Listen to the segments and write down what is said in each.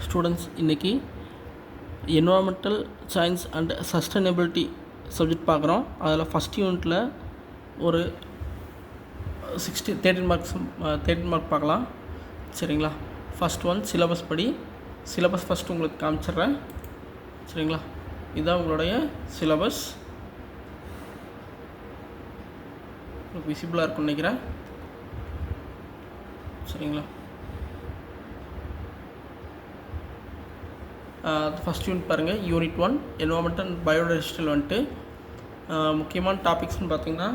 Students, இன்றைக்கி environmental science and sustainability subject பார்க்குறோம். அதில் ஃபஸ்ட் யூனிட்டில் ஒரு 13 மார்க் பார்க்கலாம். சரிங்களா? ஃபஸ்ட் ஒன் சிலபஸ் படி. சிலபஸ் ஃபஸ்ட்டு உங்களுக்கு காமிச்சிட்றேன். சரிங்களா? இதுதான் உங்களுடைய சிலபஸ். உங்களுக்கு விசிபிளாக இருக்கும்னு நினைக்கிறேன். சரிங்களா? ஃபஸ்ட் யூனிட் பாருங்கள். யூனிட் 1 என்வாரன்மெண்டல் அண்ட் பயோடைவர்சிட்டியில் வந்துட்டு முக்கியமான டாபிக்ஸ்னு பார்த்திங்கன்னா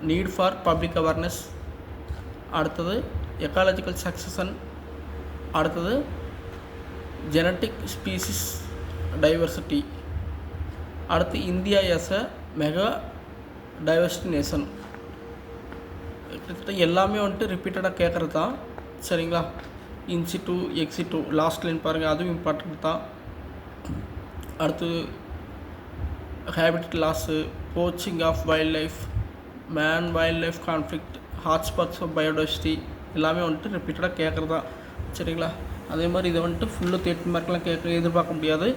நீட் ஃபார் பப்ளிக் அவேர்னஸ், அடுத்தது எக்காலஜிக்கல் சக்சஷன், அடுத்தது ஜெனட்டிக் ஸ்பீசிஸ் டைவர்சிட்டி, அடுத்து இந்தியா எஸ் அ மெகா டைவர்சிட்டி நேஷன். கிட்டத்தட்ட எல்லாமே வந்துட்டு ரிப்பீட்டடாக கேட்குறது தான். சரிங்களா? இன்சிட்டு எக்ஸிட்டு லாஸ்ட் லைன் பாருங்கள், அதுவும் இம்பார்ட்டன்ட் தான். அடுத்து habit loss, poaching of wild life, man wild life conflict, hotspots of biodiversity எல்லாமே வந்துட்டு ரிப்பீட்டடாக கேட்குறது தான். சரிங்களா? அதே மாதிரி இதை வந்துட்டு ஃபுல்லு 13 மார்க்லாம் எதிர்பார்க்க முடியாது.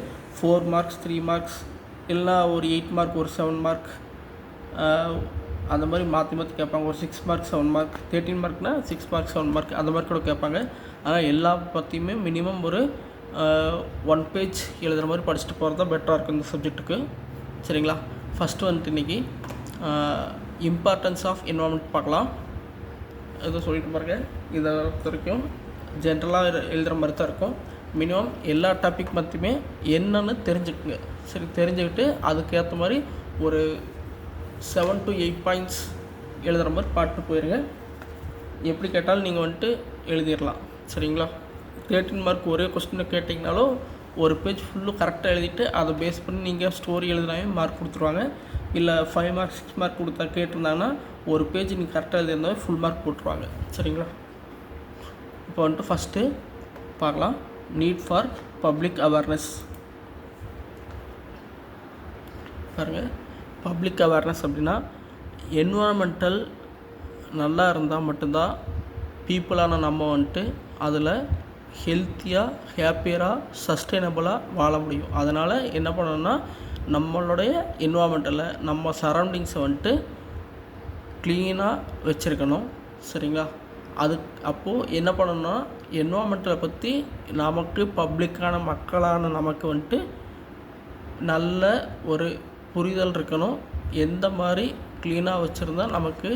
4 மார்க்ஸ் 3 மார்க்ஸ் இல்லைனா ஒரு 8 மார்க் ஒரு 7 மார்க் அந்த மாதிரி மாற்றி மாற்றி கேட்பாங்க. ஒரு 6 மார்க் 7 மார்க், 13 மார்க்னால் 6 மார்க் 7 மார்க் அந்த மாதிரி கூட கேட்பாங்க. ஆனால் எல்லா பற்றியுமே மினிமம் ஒரு 1 பேஜ் எழுதுகிற மாதிரி படிச்சுட்டு போகிறது தான் பெட்டராக இருக்கும் இந்த சப்ஜெக்ட்டுக்கு. சரிங்களா? ஃபஸ்ட்டு வந்துட்டு இன்றைக்கி இம்பார்ட்டன்ஸ் ஆஃப் என்வாரன்மெண்ட் பார்க்கலாம். எதுவும் சொல்லிட்டு பாருங்கள். இதை பொறுத்த வரைக்கும் ஜென்ரலாக எழுதுகிற மாதிரி தான் இருக்கும். மினிமம் எல்லா டாபிக் பற்றியுமே என்னென்னு தெரிஞ்சுக்குங்க. சரி, தெரிஞ்சுக்கிட்டு அதுக்கேற்ற மாதிரி ஒரு 7 to 8 பாயிண்ட்ஸ் எழுதுகிற மாதிரி பாட்டு போயிடுங்க. எப்படி கேட்டாலும் நீங்கள் வந்துட்டு எழுதிடலாம். சரிங்களா? 13 மார்க் ஒரே கொஸ்டினை கேட்டிங்கனாலும் ஒரு பேஜ் ஃபுல்லும் கரெக்டாக எழுதிட்டு அதை பேஸ் பண்ணி நீங்கள் ஸ்டோரி எழுதினாவே மார்க் கொடுத்துருவாங்க. இல்லை 5 மார்க் 6 மார்க் கொடுத்தா கேட்டிருந்தாங்கன்னா ஒரு பேஜ் நீங்கள் கரெக்டாக எழுதியிருந்தாவே ஃபுல் மார்க் போட்டுருவாங்க. சரிங்களா? இப்போ வந்துட்டு ஃபஸ்ட்டு பார்க்கலாம். நீட் ஃபார் பப்ளிக் அவேர்னஸ் பாருங்கள். பப்ளிக் அவேர்னஸ் அப்படின்னா என்வாரன்மெண்டல் நல்லா இருந்தால் மட்டும்தான் பீப்புளான நம்ம வந்துட்டு அதில் ஹெல்த்தியாக ஹாப்பியராக சஸ்டைனபிளாக வாழ முடியும். அதனால் என்ன பண்ணணும்னா நம்மளுடைய என்வாரன்மெண்டலை நம்ம சரௌண்டிங்ஸை வந்துட்டு க்ளீனாக வச்சுருக்கணும். சரிங்களா? அது அப்போது என்ன பண்ணணும்னா என்வாரன்மெண்டலை பற்றி நமக்கு பப்ளிக்கான மக்களான நமக்கு வந்துட்டு நல்ல ஒரு புரிதல் இருக்கணும். எந்த மாதிரி க்ளீனாக வச்சுருந்தா நமக்கு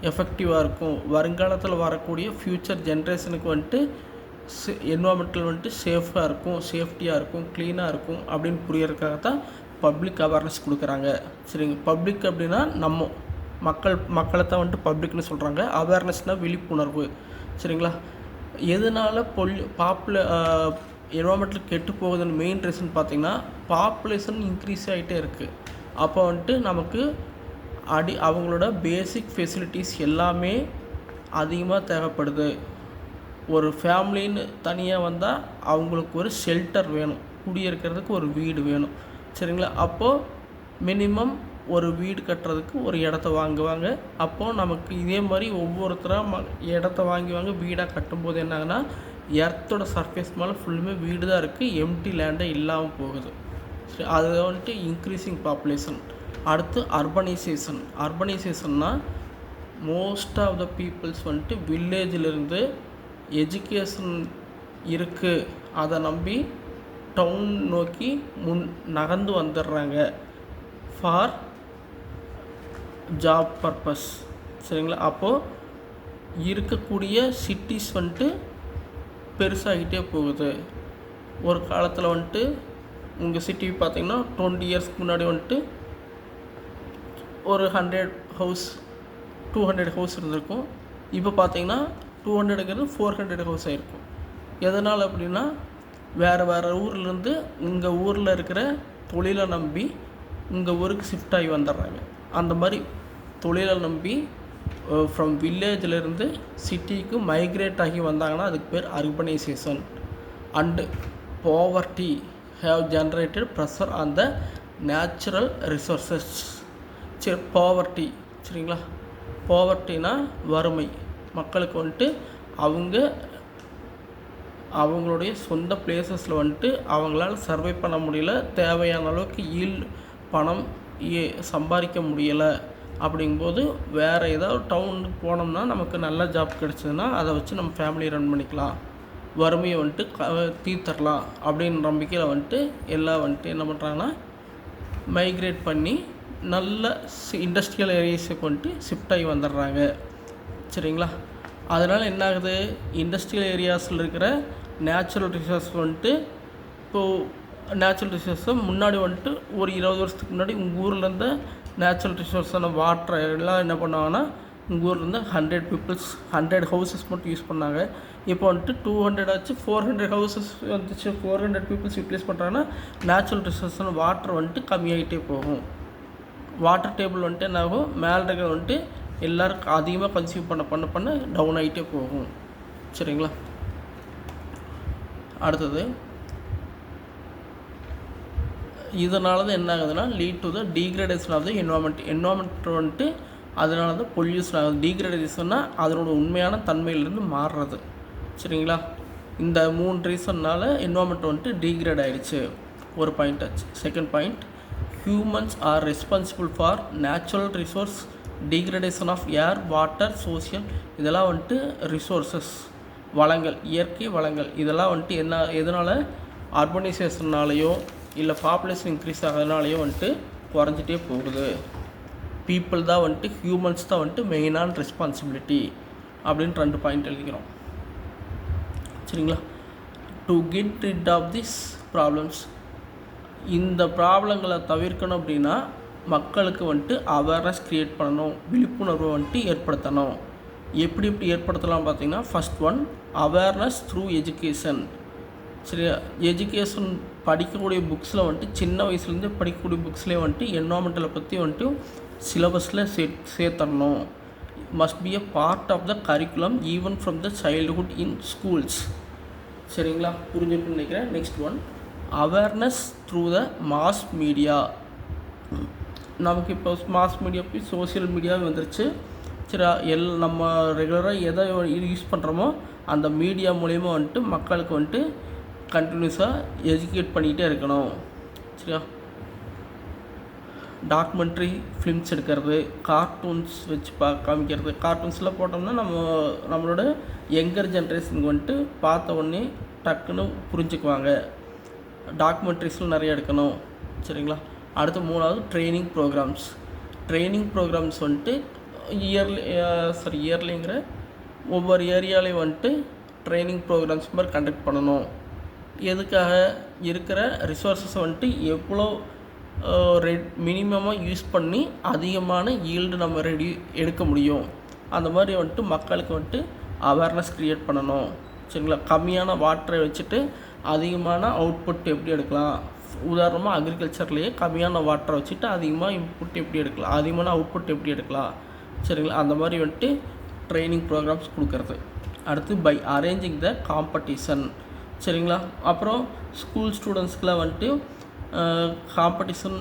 எஃபெக்டிவாக இருக்கும், வருங்காலத்தில் வரக்கூடிய ஃப்யூச்சர் ஜென்ரேஷனுக்கு வந்துட்டு என்வாரன்மெண்டல் வந்துட்டு சேஃபாக இருக்கும், சேஃப்டியாக இருக்கும், க்ளீனாக இருக்கும் அப்படின்னு புரியறதுக்காக தான் பப்ளிக் அவேர்னஸ் கொடுக்குறாங்க. சரிங்க? பப்ளிக் அப்படின்னா நம்ம மக்களை தான் வந்துட்டு பப்ளிக்னு சொல்கிறாங்க. அவேர்னஸ்னால் விழிப்புணர்வு. சரிங்களா? எதனால் என்வாரன்மெண்டல் கெட்டு போகுதுன்னு மெயின் ரீசன் பார்த்திங்கன்னா பாப்புலேஷன் இன்க்ரீஸ் ஆகிட்டே இருக்குது. அப்போ வந்துட்டு நமக்கு அவங்களோட பேசிக் ஃபெசிலிட்டிஸ் எல்லாமே அதிகமாக தேவைப்படுது. ஒரு ஃபேமிலின்னு தனியாக வந்தால் அவங்களுக்கு ஒரு ஷெல்டர் வேணும், குடியிருக்கிறதுக்கு ஒரு வீடு வேணும். சரிங்களா? அப்போது மினிமம் ஒரு வீடு கட்டுறதுக்கு ஒரு இடத்த வாங்குவாங்க. அப்போது நமக்கு இதே மாதிரி ஒவ்வொருத்தராக இடத்த வாங்குவாங்க. வீடாக கட்டும்போது என்னாங்கன்னா எர்த்தோட சர்ஃபேஸ் மேலே ஃபுல்லுமே வீடு தான் இருக்குது, எம்டி லேண்டே இல்லாமல் போகுது. சரி, அது வந்துட்டு இன்க்ரீஸிங் பாப்புலேஷன். அடுத்து அர்பனைசேஷன்னா மோஸ்ட் ஆஃப் த பீப்புள்ஸ் வந்துட்டு வில்லேஜிலிருந்து எஜுகேஷன் இருக்குது அதை நம்பி டவுன் நோக்கி நகர்ந்து வந்துடுறாங்க ஃபார் ஜாப் பர்பஸ். சரிங்களா? அப்போது இருக்கக்கூடிய சிட்டிஸ் வந்துட்டு பெருசாகிட்டே போகுது. ஒரு காலத்தில் வந்துட்டு உங்கள் சிட்டி பார்த்திங்கன்னா 20 இயர்ஸ்க்கு முன்னாடி வந்துட்டு ஒரு 100 ஹவுஸ் 200 ஹவுஸ் இருந்திருக்கும். இப்போ பார்த்திங்கன்னா 200ங்கிறது 400 ஹவுஸ் ஆகிருக்கும். எதனால் அப்படின்னா வேறு ஊர்லேருந்து உங்கள் ஊரில் இருக்கிற தொழிலை நம்பி உங்கள் ஊருக்கு ஷிஃப்ட் ஆகி வந்துடுறாங்க. அந்த மாதிரி தொழிலை நம்பி ஃப்ரம் வில்லேஜிலேருந்து சிட்டிக்கு மைக்ரேட் ஆகி வந்தாங்கன்னா அதுக்கு பேர் urbanisation. And poverty have generated pressure on the natural resources. சரி, பாவர்ட்டி. சரிங்களா? பாவர்ட்டினா வறுமை. மக்களுக்கு வந்துட்டு அவங்க அவங்களுடைய சொந்த பிளேசஸில் வந்துட்டு அவங்களால சர்வை பண்ண முடியல, தேவையான அளவுக்கு பணம் சம்பாதிக்க முடியலை. அப்படிங்கும்போது வேறு ஏதாவது டவுனுக்கு போனோம்னா நமக்கு நல்ல ஜாப் கிடச்சதுன்னா அதை வச்சு நம்ம ஃபேமிலி ரன் பண்ணிக்கலாம், வறுமையை வந்துட்டு தீர்த்தரலாம் அப்படின்னு நம்பிக்கையில் வந்துட்டு எல்லாம் வந்துட்டு என்ன பண்ணுறாங்கன்னா மைக்ரேட் பண்ணி நல்ல இண்டஸ்ட்ரியல் ஏரியாஸுக்கு வந்துட்டு ஷிஃப்ட் ஆகி வந்துடுறாங்க. சரிங்களா? அதனால் என்ன ஆகுது, இண்டஸ்ட்ரியல் ஏரியாஸில் இருக்கிற நேச்சுரல் ரிசோர்ஸ் வந்துட்டு இப்போது நேச்சுரல் ரிசோர்ஸை முன்னாடி வந்துட்டு ஒரு 20 வருஷத்துக்கு முன்னாடி உங்கள் ஊரில் இருந்த நேச்சுரல் ரிசோர்ஸான வாட்டர் எல்லாம் என்ன பண்ணாங்கன்னா உங்கள் ஊரில் இருந்து 100 ஹவுசஸ் மட்டும் யூஸ் பண்ணாங்க. இப்போ வந்துட்டு 200 ஆச்சு, 400 ஹவுசஸ் வந்துச்சு. 400 பீப்புள்ஸ் யூட்டிலைஸ் பண்ணுறாங்கன்னா நேச்சுரல் ரிசோர்ஸான வாட்டர் வந்துட்டு கம்மியாகிட்டே போகும். வாட்டர் டேபிள் வந்துட்டு என்ன ஆகும், மேலே இருக்கிற வந்துட்டு எல்லாருக்கும் அதிகமாக கன்சியூம் பண்ண டவுன் ஆகிட்டே போகும். சரிங்களா? அடுத்தது இதனால தான் என்ன ஆகுதுன்னா lead to the degradation of the environment வந்துட்டு அதனால தான் பொல்யூஷன் ஆகுது. டீக்ரேடேஷன்னா அதனோட உண்மையான தன்மையிலேருந்து மாறுறது. சரிங்களா? இந்த 3 ரீசன்னால் என்வாமெண்ட் வந்துட்டு டீக்ரேட் ஆகிடுச்சு. ஒரு பாயிண்ட் ஆச்சு. Second point, humans are responsible for natural resource degradation of air, water, social. இதெல்லாம் வந்துட்டு ரிசோர்ஸஸ், வளங்கள், இயற்கை வளங்கள். இதெல்லாம் வந்துட்டு எதனால் அர்பனைசேஷன்னாலேயோ இல்லை பாப்புலேஷன் இன்க்ரீஸ் ஆகிறதுனாலையோ வந்துட்டு குறைஞ்சிட்டே போகுது. பீப்புள் தான் வந்துட்டு, ஹியூமன்ஸ் தான் வந்துட்டு மெயினான ரெஸ்பான்சிபிலிட்டி அப்படின்னு 2 பாயிண்ட் எழுதிக்கிறோம். சரிங்களா? To get rid of this problems, இந்த ப்ராப்ளங்களை தவிர்க்கணும் அப்படின்னா மக்களுக்கு வந்துட்டு அவேர்னஸ் க்ரியேட் பண்ணணும், விழிப்புணர்வை வந்துட்டு ஏற்படுத்தணும். எப்படி ஏற்படுத்தலாம் பார்த்தீங்கன்னா, first one awareness through education. சரியா? எஜுகேஷன் படிக்கக்கூடிய புக்ஸில் வந்துட்டு சின்ன வயசுலேருந்து படிக்கக்கூடிய புக்ஸ்லேயே வந்துட்டு என்வாமெண்டலை பற்றி வந்துட்டு சிலபஸில் சேர்த்தரணும். Must be a part of the curriculum even from the childhood in schools. சரிங்களா? புரிஞ்சுட்டு நினைக்கிறேன். Next one, awareness through the mass media. நமக்கு இப்போ மாஸ் மீடியா போய் சோசியல் மீடியாவே வந்துருச்சு. சரி, நம்ம ரெகுலராக எதை யூஸ் பண்ணுறோமோ அந்த மீடியா மூலயமா வந்துட்டு மக்களுக்கு வந்துட்டு கண்டினியூஸாக எஜுகேட் பண்ணிக்கிட்டே இருக்கணும். சரியா? டாக்குமெண்ட்ரி ஃபிலிம்ஸ் எடுக்கிறது, கார்ட்டூன்ஸ் வச்சு காமிக்கிறது. கார்ட்டூன்ஸ்லாம் போட்டோம்னா நம்மளோட யங்கர் ஜென்ரேஷனுக்கு வந்துட்டு பார்த்த உடனே டக்குன்னு புரிஞ்சுக்குவாங்க. டாக்குமெண்ட்ரிஸ்லாம் நிறைய எடுக்கணும். சரிங்களா? அடுத்து 3வது ட்ரைனிங் ப்ரோக்ராம்ஸ் வந்துட்டு இயர்லிங்கிற ஒவ்வொரு ஏரியாலையும் வந்துட்டு ட்ரைனிங் ப்ரோக்ராம்ஸ் மாதிரி கண்டக்ட் பண்ணணும். எதுக்காக, இருக்கிற ரிசோர்ஸஸை வந்துட்டு எவ்வளோ மினிமமாக யூஸ் பண்ணி அதிகமான ஈல்டு நம்ம எடுக்க முடியும், அந்த மாதிரி வந்துட்டு மக்களுக்கு வந்துட்டு அவேர்னஸ் க்ரியேட் பண்ணணும். சரிங்களா? கம்மியான வாட்டரை வச்சுட்டு அதிகமான அவுட்புட் எப்படி எடுக்கலாம். உதாரணமாக அக்ரிகல்ச்சர்லேயே கம்மியான வாட்டரை வச்சுட்டு அதிகமாக இன்புட் எப்படி எடுக்கலாம், அதிகமான அவுட்புட் எப்படி எடுக்கலாம். சரிங்களா? அந்த மாதிரி வந்துட்டு ட்ரைனிங் ப்ரோக்ராம்ஸ் கொடுக்கறது. அடுத்து பை அரேஞ்சிங் த காம்படிஷன். சரிங்களா? அப்புறம் ஸ்கூல் ஸ்டூடெண்ட்ஸ்க்கெலாம் வந்துட்டு காம்படிஷன்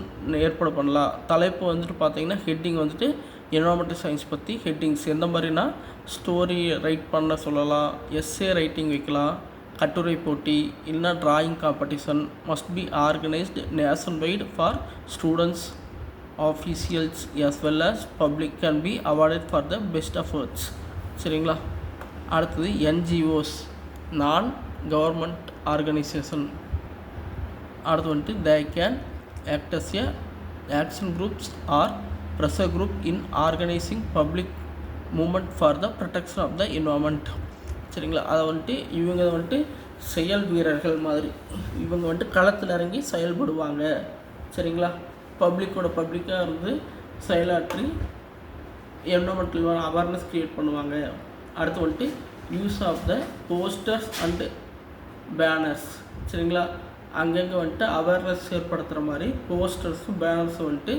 ஏற்பாடு பண்ணலாம். தலைப்பு வந்துட்டு பார்த்திங்கன்னா ஹெட்டிங் வந்துட்டு என்வாமெண்டல் சயின்ஸ் பற்றி ஹெட்டிங்ஸ் எந்த மாதிரினா ஸ்டோரி ரைட் பண்ண சொல்லலாம், எஸ்ஏ ரைட்டிங் வைக்கலாம், கட்டுரை போட்டி, இல்லைனா drawing competition. Must be organised nation wide for students, officials as well as public can be awarded for the best efforts. சரிங்களா? அடுத்தது NGOs, நான் கவர்மெண்ட் ஆர்கனைசேஷன். அடுத்து வந்துட்டு they can act as a action groups or pressure group in organizing public movement for the protection of the environment. சரிங்களா? அதை வந்துட்டு இவங்க வந்துட்டு செயல் வீரர்கள் மாதிரி, இவங்க வந்துட்டு களத்தில் இறங்கி செயல்படுவாங்க. சரிங்களா? பப்ளிக்காக இருந்து செயலாற்றி என்விரான்மெண்டல் அவேர்னஸ் க்ரியேட் பண்ணுவாங்க. அடுத்து வந்துட்டு use of the posters and banners. சரிங்களா? அங்கங்கே வந்துட்டு அவேர்னஸ் ஏற்படுத்துகிற மாதிரி போஸ்டர்ஸும் பேனர்ஸும் வந்துட்டு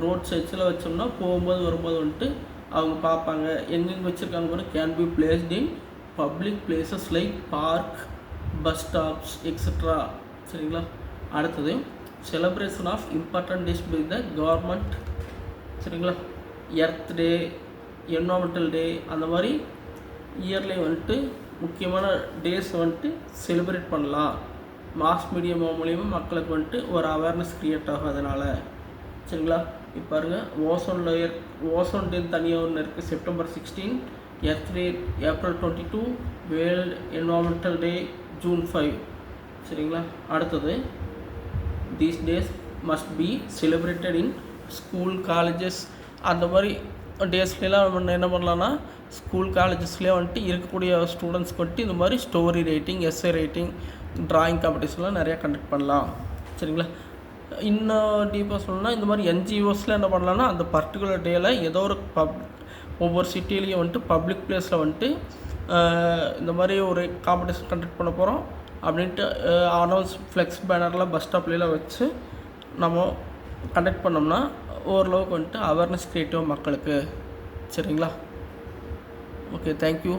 ரோட் சைட்ஸில் வச்சோம்னா போகும்போது வரும்போது வந்துட்டு அவங்க பார்ப்பாங்க. எங்கெங்கே வச்சுருக்காங்க கூட can be placed in public places like park, bus stops extra. சரிங்களா? அடுத்தது celebration of important days by the government. சரிங்களா? எர்த் டே, என்விரான்மெண்டல் டே, அந்த மாதிரி இயர்லி வந்துட்டு முக்கியமான டேஸ் வந்துட்டு செலிப்ரேட் பண்ணலாம். மாஸ் மீடியா மூலியமாக மக்களுக்கு வந்துட்டு ஒரு அவேர்னஸ் க்ரியேட் ஆகும் அதனால். சரிங்களா? இப்போ பாருங்கள், ஓசோன் டே தனியாக ஒன்று இருக்குது, செப்டம்பர் 16. எர்த் டே ஏப்ரல் 22. வேர்ல்டு என்வாரன்மெண்டல் டே ஜூன் 5. சரிங்களா? அடுத்தது, these days must be celebrated in school, colleges. அந்த மாதிரி டேஸ்லாம் நம்ம என்ன பண்ணலான்னா, ஸ்கூல் காலேஜஸ்லேயே வந்துட்டு இருக்கக்கூடிய ஸ்டூடெண்ட்ஸ்க்கு வந்துட்டு இந்த மாதிரி story writing, essay writing, drawing காம்படிஷன்லாம் நிறையா கண்டக்ட் பண்ணலாம். சரிங்களா? இன்னும் டீப்பாக சொல்லணும்னா, இந்த மாதிரி என்ஜிஓஸில் என்ன பண்ணலான்னா, அந்த பர்டிகுலர் டேயில் ஏதோ ஒரு ஒவ்வொரு சிட்டிலையும் வந்துட்டு பப்ளிக் பிளேஸில் வந்துட்டு இந்த மாதிரி ஒரு காம்படிஷன் கண்டக்ட் பண்ண போகிறோம் அப்படின்ட்டு அனௌன்ஸ் ஃப்ளெக்ஸ் பேனர்லாம் பஸ் ஸ்டாப்லாம் வச்சு நம்ம கண்டக்ட் பண்ணோம்னா ஓரளவுக்கு வந்துட்டு அவேர்னஸ் க்ரியேட்டிவ் மக்களுக்கு. சரிங்களா? Okay, thank you.